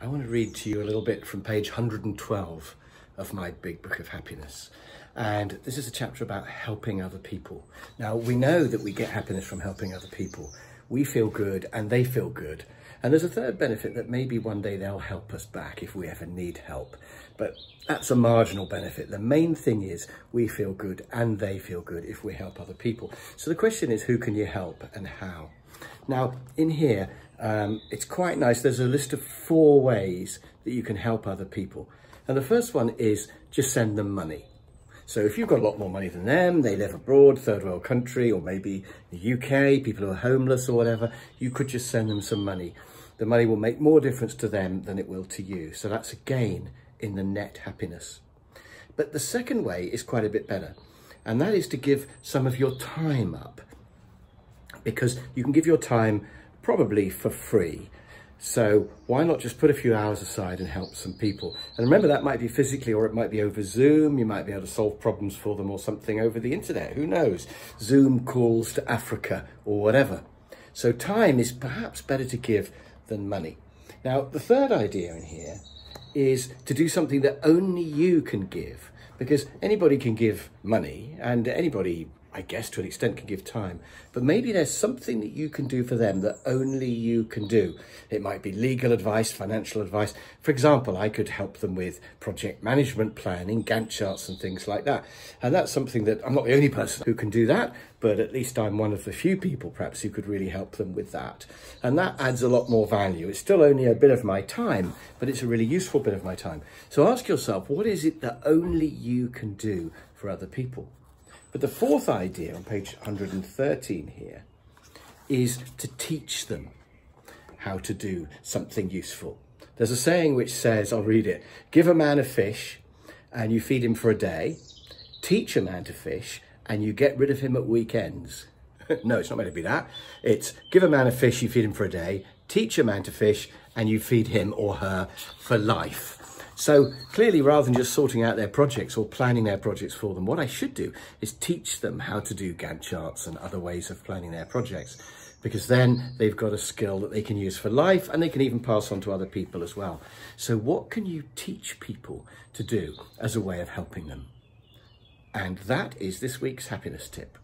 I want to read to you a little bit from page 112 of my big book of happiness. And this is a chapter about helping other people. Now, we know that we get happiness from helping other people. We feel good and they feel good. And there's a third benefit that maybe one day they'll help us back if we ever need help. But that's a marginal benefit. The main thing is we feel good and they feel good if we help other people. So the question is, who can you help and how? Now, in here, it's quite nice. There's a list of 4 ways that you can help other people. And the first one is just send them money. So if you've got a lot more money than them, they live abroad, third world country, or maybe the UK, people who are homeless or whatever, you could just send them some money. The money will make more difference to them than it will to you. So that's a gain in the net happiness. But the second way is quite a bit better. And that is to give some of your time up. Because you can give your time probably for free. So why not just put a few hours aside and help some people? And remember, that might be physically, or it might be over Zoom. You might be able to solve problems for them or something over the internet. Who knows? Zoom calls to Africa or whatever. So time is perhaps better to give than money. Now, the third idea in here is to do something that only you can give, because anybody can give money and anybody, I guess, to an extent can give time, but maybe there's something that you can do for them that only you can do. It might be legal advice, financial advice. For example, I could help them with project management planning, Gantt charts and things like that. And that's something that I'm not the only person who can do that, but at least I'm one of the few people perhaps who could really help them with that. And that adds a lot more value. It's still only a bit of my time, but it's a really useful bit of my time. So ask yourself, what is it that only you can do for other people? But the fourth idea on page 113 here is to teach them how to do something useful. There's a saying which says, I'll read it, give a man a fish and you feed him for a day, teach a man to fish and you get rid of him at weekends. No, it's not meant to be that. It's give a man a fish, you feed him for a day, teach a man to fish and you feed him or her for life. So clearly, rather than just sorting out their projects or planning their projects for them, what I should do is teach them how to do Gantt charts and other ways of planning their projects, because then they've got a skill that they can use for life and they can even pass on to other people as well. So what can you teach people to do as a way of helping them? And that is this week's happiness tip.